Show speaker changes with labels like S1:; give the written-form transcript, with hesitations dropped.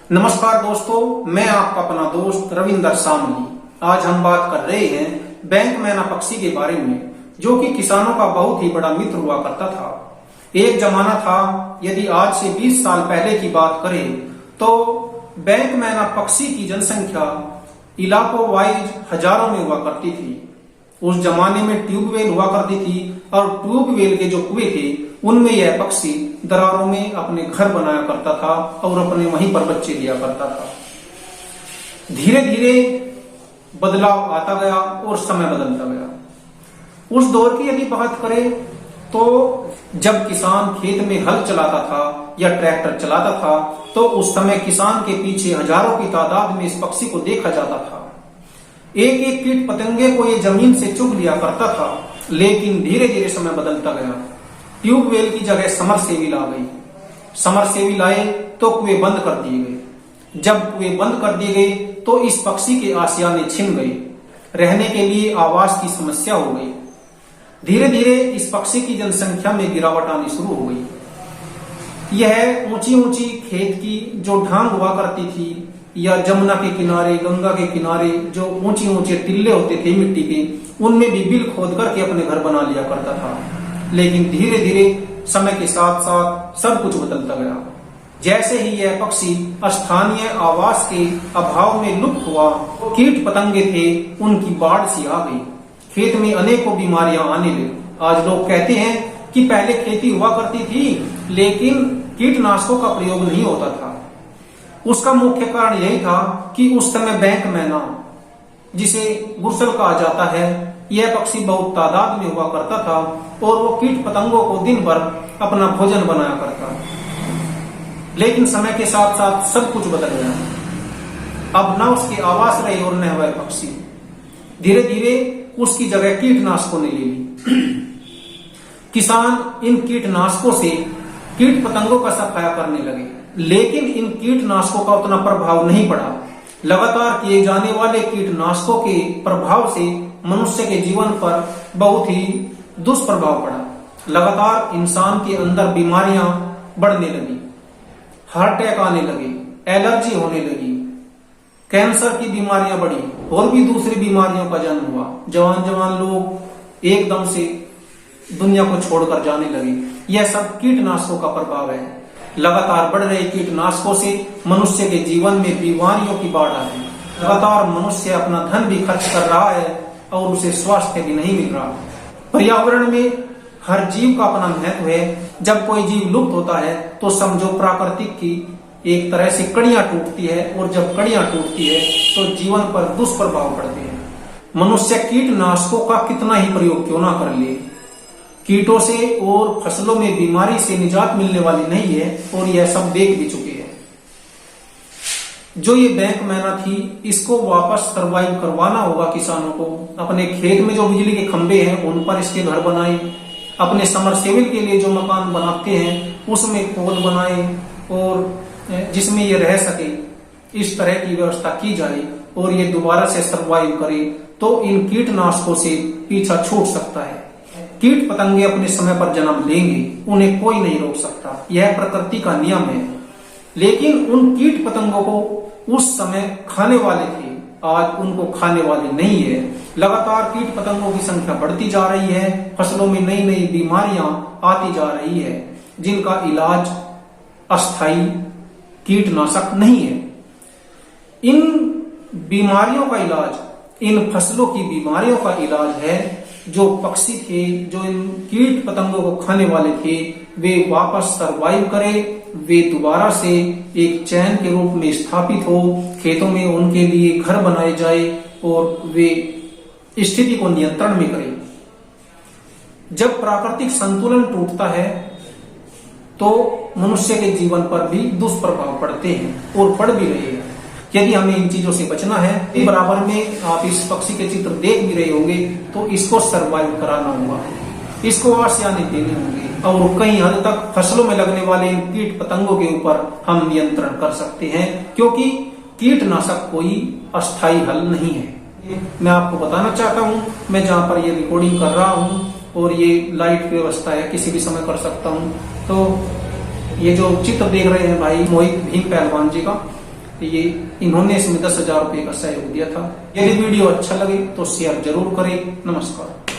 S1: नमस्कार दोस्तों, मैं आपका अपना दोस्त रविंदर सामनी। आज हम बात कर रहे हैं बैंक मैना पक्षी के बारे में, जो कि किसानों का बहुत ही बड़ा मित्र हुआ करता था। एक जमाना था, यदि आज से 20 साल पहले की बात करें तो बैंक मैना पक्षी की जनसंख्या इलाकों वाइज हजारों में हुआ करती थी। उस जमाने में ट्यूबवेल हुआ करती थी और ट्यूबवेल के जो कुएं थे उनमें यह पक्षी दरारों में अपने घर बनाया करता था और अपने वहीं पर बच्चे दिया करता था। धीरे धीरे बदलाव आता गया और समय बदलता गया। उस दौर की यदि बात करें तो जब किसान खेत में हल चलाता था या ट्रैक्टर चलाता था तो उस समय किसान के पीछे हजारों की तादाद में इस पक्षी को देखा जाता था। एक एक कीट पतंगे को ये जमीन से चुग लिया करता था, लेकिन धीरे धीरे समय बदलता गया। ट्यूबवेल की जगह समरसेबिल आ गई। समरसेबिल आए तो कुएं बंद कर दिए गए। जब कुएं बंद कर दिए गए तो इस पक्षी के आशियाने छिन गए। रहने के लिए आवास की समस्या हो गई। धीरे धीरे इस पक्षी की जनसंख्या में गिरावट आनी शुरू हो गई। यह ऊंची ऊंची खेत की जो ढांग हुआ करती थी या जमुना के किनारे, गंगा के किनारे जो ऊंचे ऊंचे टिल्ले होते थे मिट्टी के, उनमें भी बिल खोद करके अपने घर बना लिया करता था। लेकिन धीरे धीरे समय के साथ साथ सब कुछ बदलता गया। जैसे ही यह पक्षी स्थानीय आवास के अभाव में लुप्त हुआ, कीट पतंगे थे उनकी बाढ़ सी आ गई। खेत में अनेकों बीमारियां आने लगी। आज लोग कहते हैं कि पहले खेती हुआ करती थी लेकिन कीटनाशकों का प्रयोग नहीं होता था। उसका मुख्य कारण यही था कि उस समय बैंक मैना, जिसे गुरसल कहा जाता है, यह पक्षी बहुत तादाद में हुआ करता था और वो कीट पतंगों को दिन भर अपना भोजन बनाया करता। लेकिन समय के साथ साथ सब कुछ बदल गया। अब न उसके आवास रहे और न वह पक्षी। धीरे धीरे उसकी जगह कीटनाशकों ने ले ली। किसान इन कीटनाशकों से कीट पतंगों का सफाया करने लगे, लेकिन इन कीटनाशकों का उतना प्रभाव नहीं पड़ा। लगातार किए जाने वाले कीटनाशकों के प्रभाव से मनुष्य के जीवन पर बहुत ही दुष्प्रभाव पड़ा। लगातार इंसान के अंदर बीमारियां बढ़ने लगी, हार्ट अटैक आने लगे, एलर्जी होने लगी, कैंसर की बीमारियां बढ़ी और भी दूसरी बीमारियों का जन्म हुआ। जवान जवान लोग एकदम से दुनिया को छोड़कर जाने लगे। यह सब कीटनाशकों का प्रभाव है। लगातार बढ़ रहे कीटनाशकों से मनुष्य के जीवन में बीमारियों की बाढ़ आ रही है। लगातार मनुष्य अपना धन भी खर्च कर रहा है और उसे स्वास्थ्य भी नहीं मिल रहा। पर्यावरण में हर जीव का अपना महत्व है। जब कोई जीव लुप्त होता है तो समझो प्राकृतिक की एक तरह से कड़ियां टूटती है, और जब कड़ियां टूटती है तो जीवन पर दुष्प्रभाव पड़ते हैं। मनुष्य कीटनाशकों का कितना ही प्रयोग क्यों ना कर ले, कीटों से और फसलों में बीमारी से निजात मिलने वाली नहीं है, और यह सब देख भी चुके हैं। जो ये बैंक मैना थी, इसको वापस सर्वाइव करवाना होगा किसानों को। अपने खेत में जो बिजली के खंभे हैं उन पर इसके घर बनाए, अपने समरसेबिल के लिए जो मकान बनाते हैं उसमें पोल बनाए और जिसमें ये रह सके, इस तरह की व्यवस्था की जाए और ये दोबारा से सर्वाइव करे, तो इन कीटनाशकों से पीछा छूट सकता है। कीट पतंगे अपने समय पर जन्म लेंगे, उन्हें कोई नहीं रोक सकता, यह प्रकृति का नियम है। लेकिन उन कीट पतंगों को उस समय खाने वाले थे, आज उनको खाने वाले नहीं है। लगातार कीट पतंगों की संख्या बढ़ती जा रही है, फसलों में नई नई बीमारियां आती जा रही है, जिनका इलाज अस्थायी कीटनाशक नहीं है। इन बीमारियों का इलाज, इन फसलों की बीमारियों का इलाज है जो पक्षी थे, जो इन कीट पतंगों को खाने वाले थे, वे वापस सरवाइव करें, वे दोबारा से एक चैन के रूप में स्थापित हो, खेतों में उनके लिए घर बनाए जाए और वे स्थिति को नियंत्रण में करें। जब प्राकृतिक संतुलन टूटता है तो मनुष्य के जीवन पर भी दुष्प्रभाव पड़ते हैं और पड़ भी रहे हैं। यदि हमें इन चीजों से बचना है, बराबर में आप इस पक्षी के चित्र देख भी रहे होंगे, तो इसको सरवाइव कराना होगा, इसको आशियाने देने होंगे और कई हद तक फसलों में लगने वाले इन कीट पतंगों के ऊपर हम नियंत्रण कर सकते हैं, क्योंकि कीटनाशक कोई अस्थायी हल नहीं है। मैं आपको बताना चाहता हूँ, मैं जहाँ पर ये रिकॉर्डिंग कर रहा हूँ और ये लाइट की व्यवस्था है, किसी भी समय कर सकता हूँ। तो ये जो चित्र देख रहे हैं भाई मोहित भीम पहलवान जी का, ये इन्होंने इसमें 10,000 रुपए का सहयोग दिया था। यदि वीडियो अच्छा लगे तो शेयर जरूर करें। नमस्कार।